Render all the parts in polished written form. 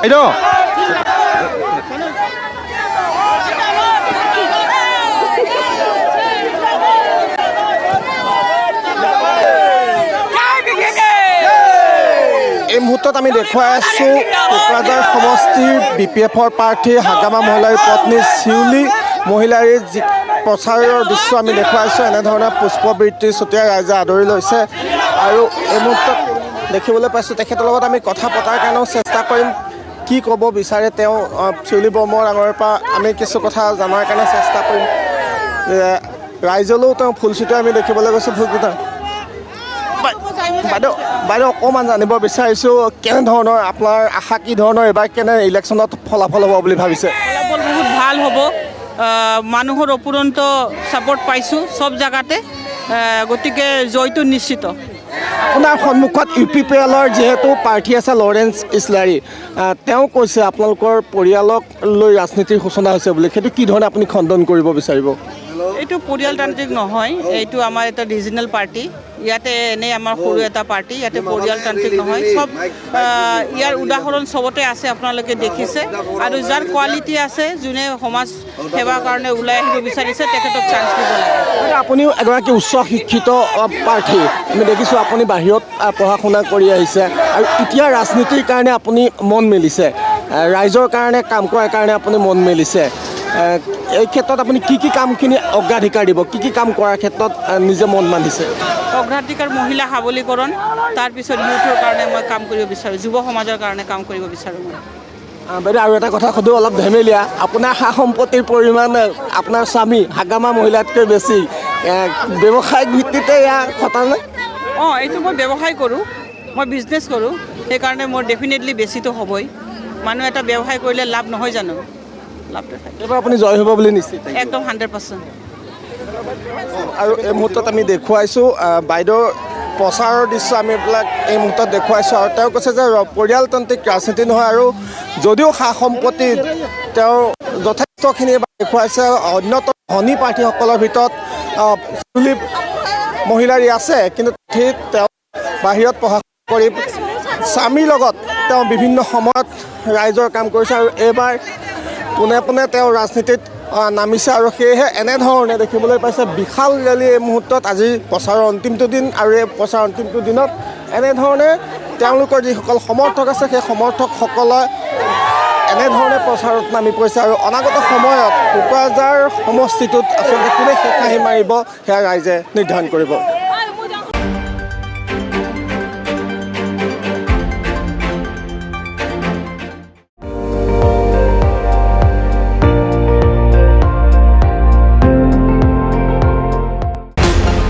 বাইদেউ এই মুহূৰ্তত আমি দেখুৱাই আছোঁ কোকৰাঝাৰ সমষ্টিৰ BPFৰ প্ৰাৰ্থী হাগ্গামা মহিলাৰ পত্নী শিউলি মহিলাৰ যি প্ৰচাৰৰ দৃশ্য আমি দেখুৱাইছোঁ। এনেধৰণে পুষ্পবৃত্তি ছটিয়াই ৰাইজে আদৰি লৈছে আৰু এই মুহূৰ্তত দেখিবলৈ পাইছোঁ। তেখেতৰ লগত আমি কথা পতাৰ কাৰণেও চেষ্টা কৰিম। কি ক'ব বিচাৰে তেওঁ শিউলি বৰ্মন ডাঙৰৰ পৰা আমি কিছু কথা জনাৰ কাৰণে চেষ্টা কৰিম। ৰাইজলৈও তেওঁ ফুল ছটিয়াই আমি দেখিবলৈ গৈছোঁ। বাইদেউ অকণমান জানিব বিচাৰিছোঁ কেনেধৰণৰ আপোনাৰ আশা কি ধৰণৰ এইবাৰ কেনে ইলেকশ্যনত ফলাফল হ'ব বুলি ভাবিছে? ফলাফল বহুত ভাল হ'ব। মানুহৰ অপুৰন্ত ছাপৰ্ট পাইছোঁ চব জেগাতে, গতিকে জয়টো নিশ্চিত। আপোনাৰ সন্মুখত UPPLৰ যিহেতু প্ৰাৰ্থী আছে লৰেঞ্চ ইছলাৰী, তেওঁ কৈছে আপোনালোকৰ পৰিয়ালক লৈ ৰাজনীতিৰ সূচনা হৈছে বুলি, সেইটো কি ধৰণে আপুনি খণ্ডন কৰিব বিচাৰিব? এইটো পৰিয়ালতান্ত্ৰিক নহয়, এইটো আমাৰ এটা ৰিজনেল পাৰ্টি। ইয়াতে এনেই আমাৰ সৰু এটা পাৰ্টি, ইয়াতে পৰিয়ালতান্ত্ৰিক নহয়। চব ইয়াৰ উদাহৰণ চবতে আছে, আপোনালোকে দেখিছে। আৰু যাৰ কোৱালিটি আছে, যোনে সমাজ সেৱাৰ কাৰণে ওলাই আহিব বিচাৰিছে, তেখেতক চান্স দিব লাগে। আপুনিও এগৰাকী উচ্চ শিক্ষিত প্ৰাৰ্থী, আমি দেখিছোঁ আপুনি বাহিৰত পঢ়া শুনা কৰি আহিছে আৰু এতিয়া ৰাজনীতিৰ কাৰণে আপুনি মন মেলিছে, ৰাইজৰ কাৰণে কাম কৰাৰ কাৰণে আপুনি মন মেলিছে। এই ক্ষেত্ৰত আপুনি কি কামখিনি অগ্ৰাধিকাৰ দিব, কি কাম কৰাৰ ক্ষেত্ৰত নিজে মন বান্ধিছে? অগ্ৰাধিকাৰ মহিলা সবলীকৰণ, তাৰপিছত ইউথৰ কাৰণে মই কাম কৰিব বিচাৰোঁ, যুৱ সমাজৰ কাৰণে কাম কৰিব বিচাৰোঁ মই। বাইদেউ আৰু এটা কথা সুধোঁ, অলপ ধেমেলীয়া। আপোনাৰ সা সম্পত্তিৰ পৰিমাণ আপোনাৰ স্বামী হাগ্গামা মহিলাতকৈ বেছি, ব্যৱসায়িক ভিত্তিতে ইয়াৰ কথা নাই? এইটো মই ব্যৱসায় কৰোঁ, মই বিজনেছ কৰোঁ, সেইকাৰণে মোৰ ডেফিনেটলি বেছিতো হ'বই। মানুহ এটা ব্যৱসায় কৰিলে লাভ নহয় জানো? লাভটো থাকে। এইবাৰ আপুনি জয় হ'ব বুলি নিশ্চিত? একদম 100%। আৰু এই মুহূৰ্তত আমি দেখুৱাইছোঁ বাইদেউৰ প্ৰচাৰৰ দৃশ্য আমি এইবিলাক এই মুহূৰ্তত দেখুৱাইছোঁ। আৰু তেওঁ কৈছে যে পৰিয়ালতান্ত্ৰিক ৰাজনীতি নহয়, আৰু যদিও সা সম্পত্তি তেওঁ যথেষ্টখিনি দেখুৱাইছে। অন্যতম ধনী প্ৰাৰ্থীসকলৰ ভিতৰত শিউলি মহিলাৰী আছে, কিন্তু ঠিক তেওঁ বাহিৰত পঢ়া কৰি স্বামীৰ লগত তেওঁ বিভিন্ন সময়ত ৰাইজৰ কাম কৰিছে আৰু এইবাৰ পোনে পোনে তেওঁ ৰাজনীতিত নামিছে। আৰু সেয়েহে এনেধৰণে দেখিবলৈ পাইছে বিশাল ৰেলী এই মুহূৰ্তত। আজি প্ৰচাৰৰ অন্তিমটো দিন আৰু এই প্ৰচাৰৰ অন্তিমটো দিনত এনেধৰণে তেওঁলোকৰ যিসকল সমৰ্থক আছে, সেই সমৰ্থকসকলে এনেধৰণে প্ৰচাৰত নামি পৰিছে। আৰু অনাগত সময়ত কোকৰাঝাৰ সমষ্টিটোত আচলতে কোনে শেষ হাঁহি মাৰিব সেয়া ৰাইজে নিৰ্ধাৰণ কৰিব।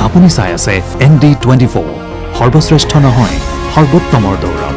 আপুনি চাই আছে ND24, সৰ্বশ্ৰেষ্ঠ নহয় সৰ্বোত্তমৰ দৌৰ।